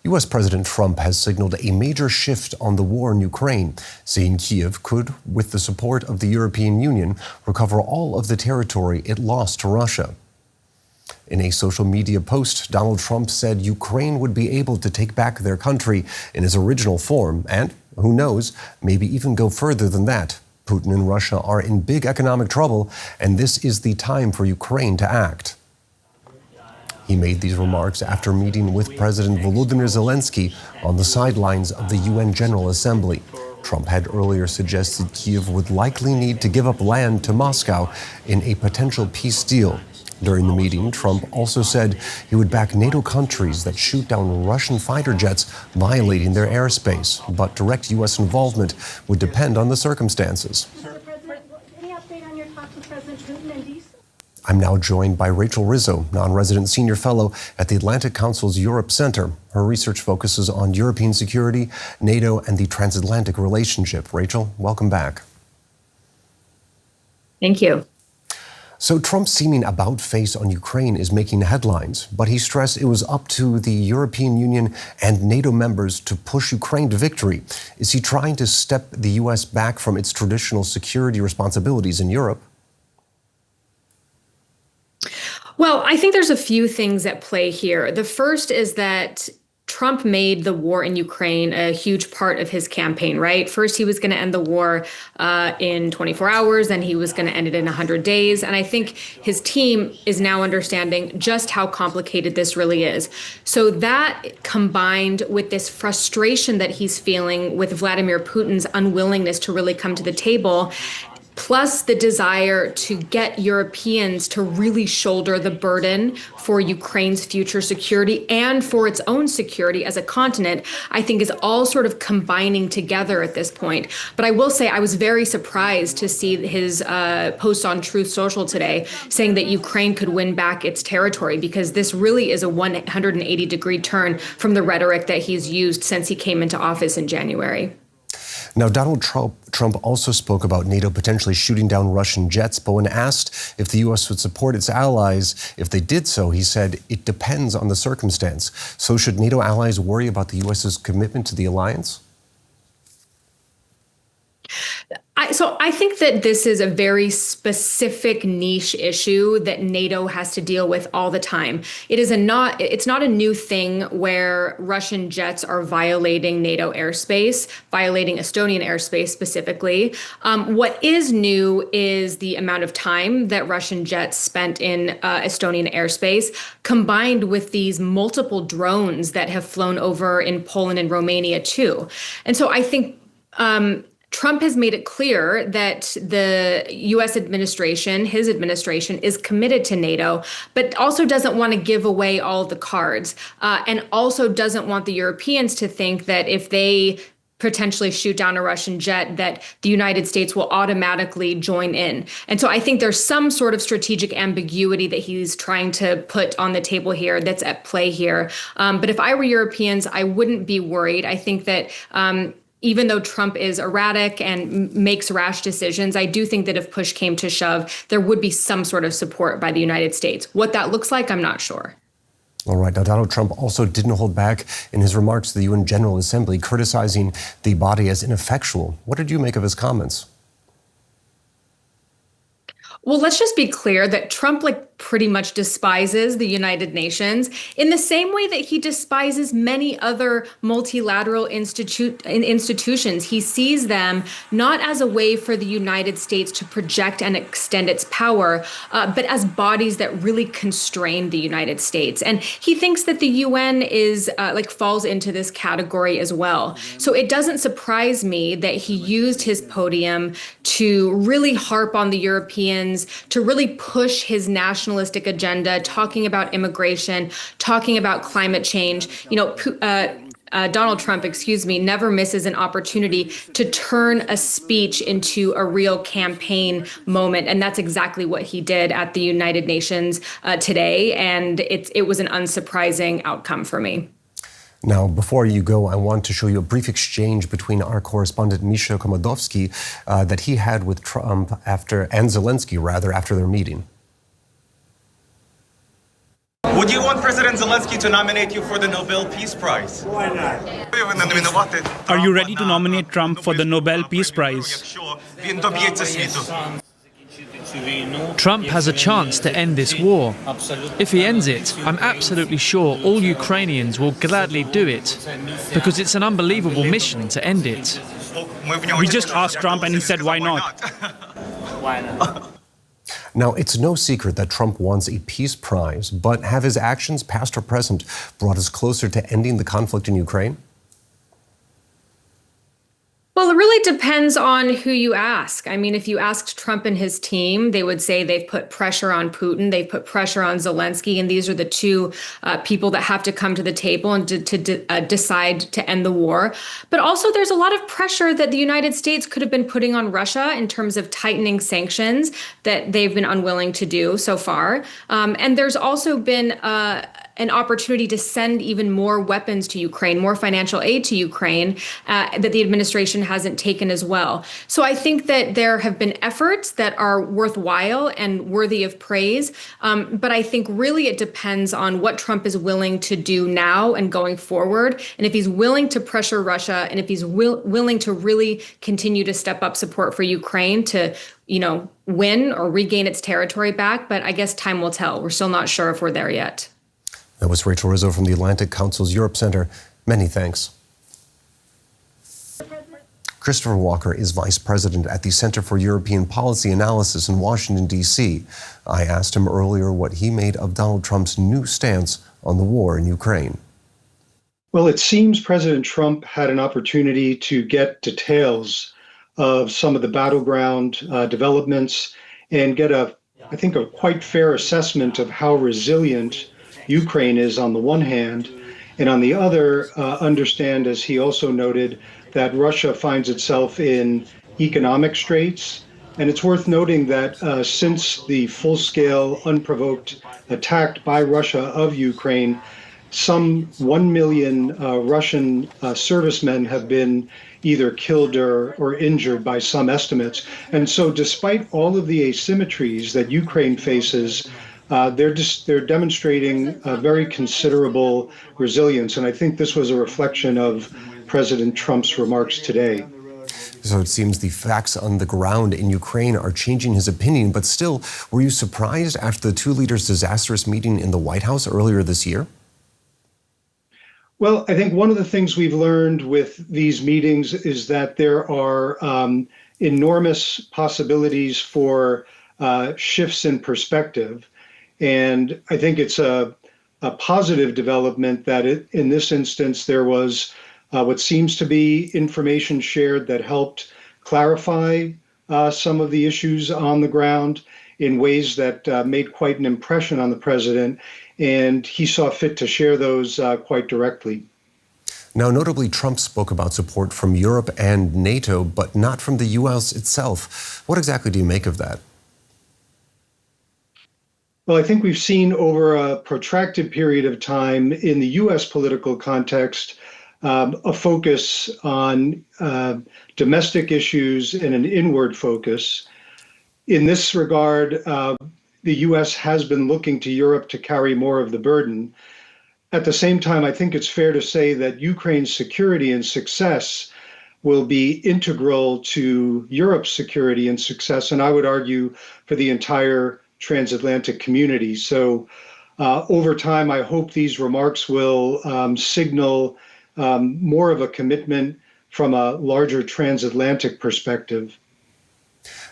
U.S. President Trump has signaled a major shift on the war in Ukraine, saying Kyiv could, with the support of the European Union, recover all of the territory it lost to Russia. In a social media post, Donald Trump said Ukraine would be able to take back their country in its original form and, who knows, maybe even go further than that. Putin and Russia are in big economic trouble, and this is the time for Ukraine to act. He made these remarks after meeting with President Volodymyr Zelenskyy on the sidelines of the UN General Assembly. Trump had earlier suggested Kyiv would likely need to give up land to Moscow in a potential peace deal. During the meeting, Trump also said he would back NATO countries that shoot down Russian fighter jets violating their airspace, but direct U.S. involvement would depend on the circumstances. Mr. President, any update on your talks with President Putin and DC? I'm now joined by Rachel Rizzo, non-resident senior fellow at the Atlantic Council's Europe Center. Her research focuses on European security, NATO, and the transatlantic relationship. Rachel, welcome back. Thank you. So Trump's seeming about-face on Ukraine is making headlines, but he stressed it was up to the European Union and NATO members to push Ukraine to victory. Is he trying to step the U.S. back from its traditional security responsibilities in Europe? Well, I think there's a few things at play here. The first is that Trump made the war in Ukraine a huge part of his campaign, right? First, he was going to end the war in 24 hours, then he was going to end it in 100 days. And I think his team is now understanding just how complicated this really is. So that combined with this frustration that he's feeling with Vladimir Putin's unwillingness to really come to the table, plus the desire to get Europeans to really shoulder the burden for Ukraine's future security and for its own security as a continent, I think is all sort of combining together at this point. But I will say I was very surprised to see his post on Truth Social today saying that Ukraine could win back its territory, because this really is a 180-degree turn from the rhetoric that he's used since he came into office in January. Now, Donald Trump also spoke about NATO potentially shooting down Russian jets, but when asked if the U.S. would support its allies if they did so, he said it depends on the circumstance. So should NATO allies worry about the U.S.'s commitment to the alliance? So I think that this is a very specific niche issue that NATO has to deal with all the time. It's not a new thing where Russian jets are violating NATO airspace, violating Estonian airspace specifically. What is new is the amount of time that Russian jets spent in Estonian airspace, combined with these multiple drones that have flown over in Poland and Romania too. And so I think Trump has made it clear that the U.S. administration, his administration, is committed to NATO, but also doesn't want to give away all the cards, and also doesn't want the Europeans to think that if they potentially shoot down a Russian jet, that the United States will automatically join in. And so I think there's some sort of strategic ambiguity that he's trying to put on the table here that's at play here. But if I were Europeans, I wouldn't be worried. I think that even though Trump is erratic and makes rash decisions, I do think that if push came to shove, there would be some sort of support by the United States. What that looks like, I'm not sure. All right. Now, Donald Trump also didn't hold back in his remarks to the UN General Assembly, criticizing the body as ineffectual. What did you make of his comments? Well, let's just be clear that Trump pretty much despises the United Nations in the same way that he despises many other multilateral institutions. He sees them not as a way for the United States to project and extend its power, but as bodies that really constrain the United States. And he thinks that the UN is falls into this category as well. So it doesn't surprise me that he used his podium to really harp on the Europeans, to really push his nationalistic agenda, talking about immigration, talking about climate change. Donald Trump, never misses an opportunity to turn a speech into a real campaign moment. And that's exactly what he did at the United Nations today. And it was an unsurprising outcome for me. Now, before you go, I want to show you a brief exchange between our correspondent Misha Komodovsky that he had with Trump and Zelenskyy after their meeting. Would you want President Zelenskyy to nominate you for the Nobel Peace Prize? Why not? Are you ready to nominate Trump for the Nobel Peace Prize? Trump has a chance to end this war. If he ends it, I'm absolutely sure all Ukrainians will gladly do it, because it's an unbelievable mission to end it. We just asked Trump and he said, why not? Why not? Now, it's no secret that Trump wants a peace prize, but have his actions, past or present, brought us closer to ending the conflict in Ukraine? Well, it really depends on who you ask. I mean, if you asked Trump and his team, they would say they've put pressure on Putin, they've put pressure on Zelenskyy, and these are the two people that have to come to the table and to decide to end the war. But also, there's a lot of pressure that the United States could have been putting on Russia in terms of tightening sanctions that they've been unwilling to do so far. And there's also been an opportunity to send even more weapons to Ukraine, more financial aid to Ukraine that the administration hasn't taken as well. So I think that there have been efforts that are worthwhile and worthy of praise. But I think really it depends on what Trump is willing to do now and going forward. And if he's willing to pressure Russia and if he's willing to really continue to step up support for Ukraine to, win or regain its territory back. But I guess time will tell. We're still not sure if we're there yet. That was Rachel Rizzo from the Atlantic Council's Europe Center. Many thanks. Christopher Walker is Vice President at the Center for European Policy Analysis in Washington, D.C. I asked him earlier what he made of Donald Trump's new stance on the war in Ukraine. Well, it seems President Trump had an opportunity to get details of some of the battleground developments and get a quite fair assessment of how resilient Ukraine is on the one hand, and on the other, understand, as he also noted, that Russia finds itself in economic straits. And it's worth noting that since the full-scale, unprovoked attack by Russia of Ukraine, some 1 million Russian servicemen have been either killed or injured by some estimates. And so despite all of the asymmetries that Ukraine faces, they're demonstrating a very considerable resilience. And I think this was a reflection of President Trump's remarks today. So it seems the facts on the ground in Ukraine are changing his opinion, but still, were you surprised after the two leaders' disastrous meeting in the White House earlier this year? Well, I think one of the things we've learned with these meetings is that there are enormous possibilities for shifts in perspective. And I think it's a positive development that in this instance, there was what seems to be information shared that helped clarify some of the issues on the ground in ways that made quite an impression on the president. And he saw fit to share those quite directly. Now, notably, Trump spoke about support from Europe and NATO, but not from the U.S. itself. What exactly do you make of that? Well, I think we've seen over a protracted period of time in the U.S. political context a focus on domestic issues and an inward focus. In this regard, the U.S. has been looking to Europe to carry more of the burden. At the same time, I think it's fair to say that Ukraine's security and success will be integral to Europe's security and success, and I would argue for the entire transatlantic community. So over time, I hope these remarks will signal more of a commitment from a larger transatlantic perspective.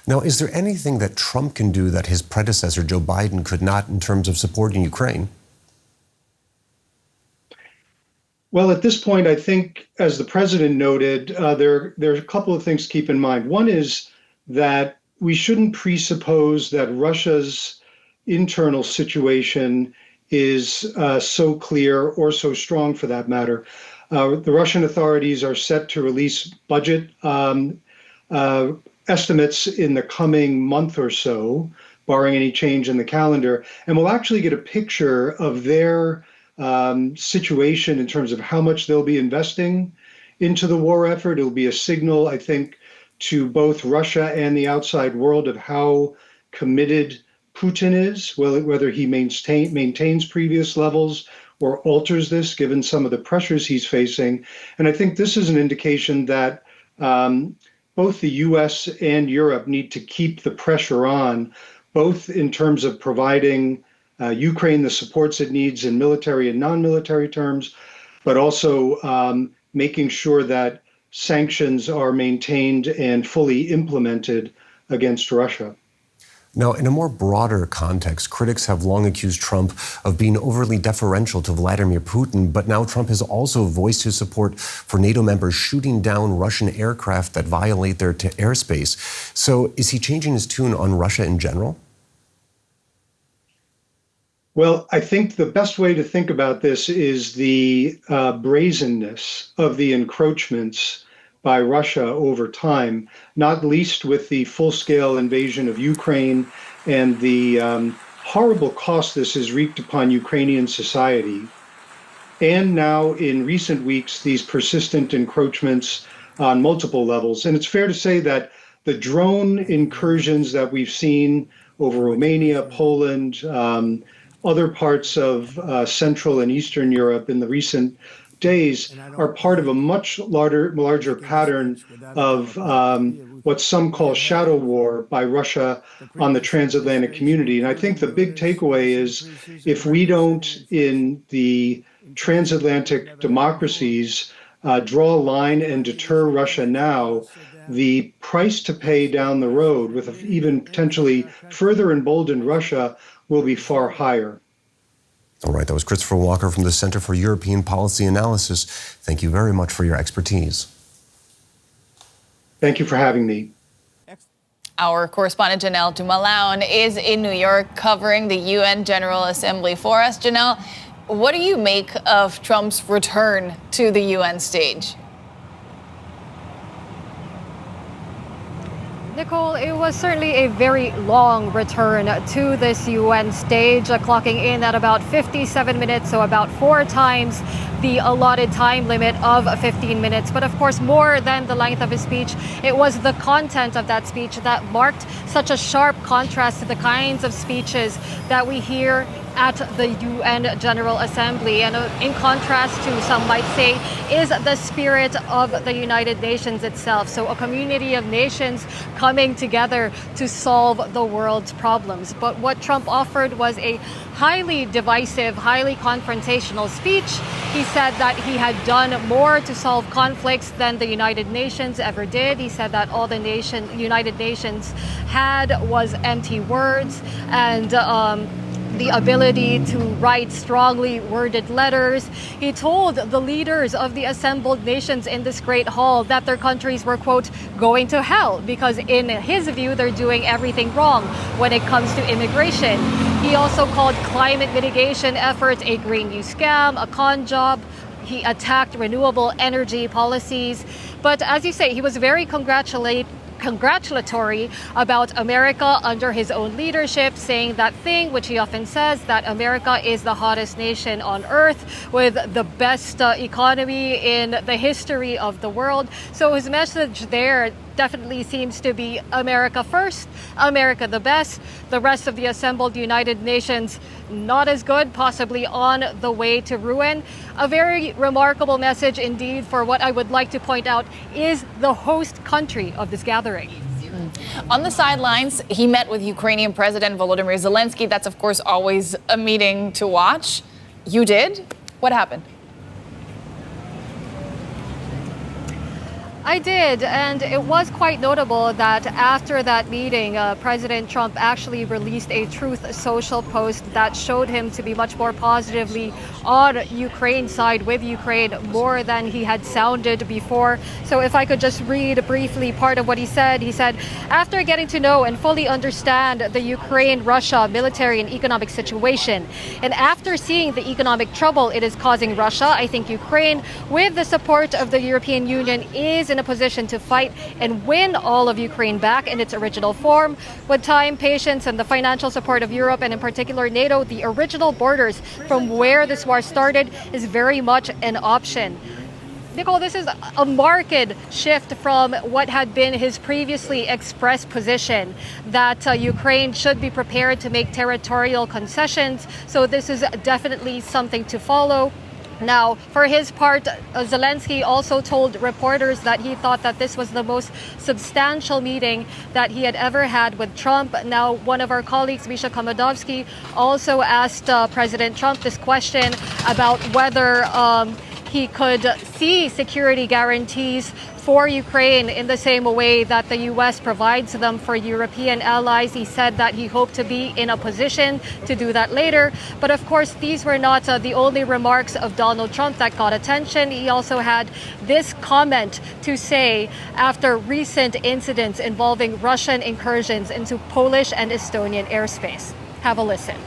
Now, is there anything that Trump can do that his predecessor, Joe Biden, could not in terms of supporting Ukraine? Well, at this point, I think, as the president noted, there are a couple of things to keep in mind. One is that we shouldn't presuppose that Russia's internal situation is so clear or so strong, for that matter. The Russian authorities are set to release budget estimates in the coming month or so, barring any change in the calendar, and we'll actually get a picture of their situation in terms of how much they'll be investing into the war effort. It'll be a signal, I think, to both Russia and the outside world of how committed Putin is, whether he maintains previous levels or alters this, given some of the pressures he's facing. And I think this is an indication that both the US and Europe need to keep the pressure on, both in terms of providing Ukraine the supports it needs in military and non-military terms, but also making sure that sanctions are maintained and fully implemented against Russia. Now, in a more broader context, critics have long accused Trump of being overly deferential to Vladimir Putin, but now Trump has also voiced his support for NATO members shooting down Russian aircraft that violate their airspace. So is he changing his tune on Russia in general? Well, I think the best way to think about this is the brazenness of the encroachments by Russia over time, not least with the full-scale invasion of Ukraine and the horrible cost this has wreaked upon Ukrainian society. And now, in recent weeks, these persistent encroachments on multiple levels. And it's fair to say that the drone incursions that we've seen over Romania, Poland, other parts of Central and Eastern Europe in the recent days are part of a much larger pattern of what some call shadow war by Russia on the transatlantic community. And I think the big takeaway is if we don't, in the transatlantic democracies, draw a line and deter Russia now, the price to pay down the road with even potentially further emboldened Russia will be far higher. All right, that was Christopher Walker from the Center for European Policy Analysis. Thank you very much for your expertise. Thank you for having me. Our correspondent Janelle Dumalaon is in New York covering the UN General Assembly for us. Janelle, what do you make of Trump's return to the UN stage? Nicole, it was certainly a very long return to this UN stage, clocking in at about 57 minutes, so about 4 times the allotted time limit of 15 minutes. But of course, more than the length of his speech, it was the content of that speech that marked such a sharp contrast to the kinds of speeches that we hear at the UN General Assembly. And in contrast to, some might say, is the spirit of the United Nations itself. So a community of nations coming together to solve the world's problems. But what Trump offered was a highly divisive, highly confrontational speech. He said that he had done more to solve conflicts than the United Nations ever did. He said that all the United Nations had was empty words and the ability to write strongly worded letters. He told the leaders of the assembled nations in this great hall that their countries were, quote, going to hell because in his view, they're doing everything wrong when it comes to immigration. He also called climate mitigation efforts a Green New scam, a con job. He attacked renewable energy policies. But as you say, he was very congratulatory about America under his own leadership, saying that thing which he often says, that America is the hottest nation on earth with the best economy in the history of the world. So his message there definitely seems to be America first, America the best, the rest of the assembled United Nations not as good, possibly on the way to ruin. A very remarkable message indeed for what I would like to point out is the host country of this gathering. On the sidelines, he met with Ukrainian President Volodymyr Zelenskyy. That's, of course, always a meeting to watch. You did? What happened? I did, and it was quite notable that after that meeting, President Trump actually released a Truth Social post that showed him to be much more positively on Ukraine's side, with Ukraine, more than he had sounded before. So if I could just read briefly part of what he said. He said, after getting to know and fully understand the Ukraine-Russia military and economic situation, and after seeing the economic trouble it is causing Russia, I think Ukraine, with the support of the European Union, is in a position to fight and win all of Ukraine back in its original form. With time, patience, and the financial support of Europe, and in particular NATO, the original borders from where this war started is very much an option. Nicole, this is a marked shift from what had been his previously expressed position that Ukraine should be prepared to make territorial concessions. So this is definitely something to follow. Now, for his part, Zelenskyy also told reporters that he thought that this was the most substantial meeting that he had ever had with Trump. Now, one of our colleagues, Misha Komodovsky, also asked President Trump this question about whether he could see security guarantees for Ukraine in the same way that the U.S. provides them for European allies. He said that he hoped to be in a position to do that later. But of course, these were not the only remarks of Donald Trump that got attention. He also had this comment to say after recent incidents involving Russian incursions into Polish and Estonian airspace. Have a listen.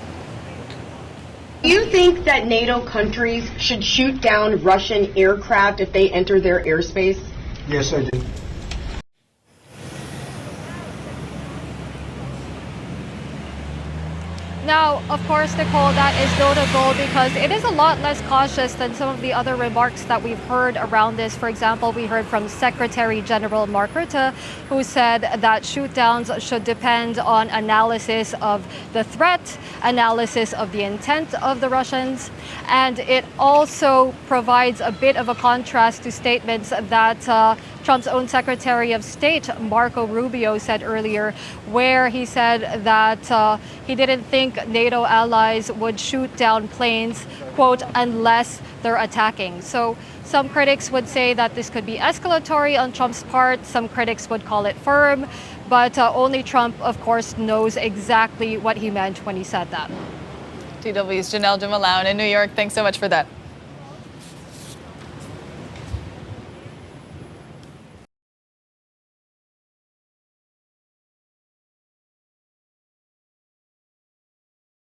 Do you think that NATO countries should shoot down Russian aircraft if they enter their airspace? Yes, I do. Now, of course, Nicole, that is notable because it is a lot less cautious than some of the other remarks that we've heard around this. For example, we heard from Secretary General Mark Rutte, who said that shootdowns should depend on analysis of the threat, analysis of the intent of the Russians. And it also provides a bit of a contrast to statements that Trump's own Secretary of State, Marco Rubio, said earlier, where he said that he didn't think NATO allies would shoot down planes, quote, unless they're attacking. So some critics would say that this could be escalatory on Trump's part. Some critics would call it firm. But only Trump, of course, knows exactly what he meant when he said that. DW's Janelle Dumalaon in New York. Thanks so much for that.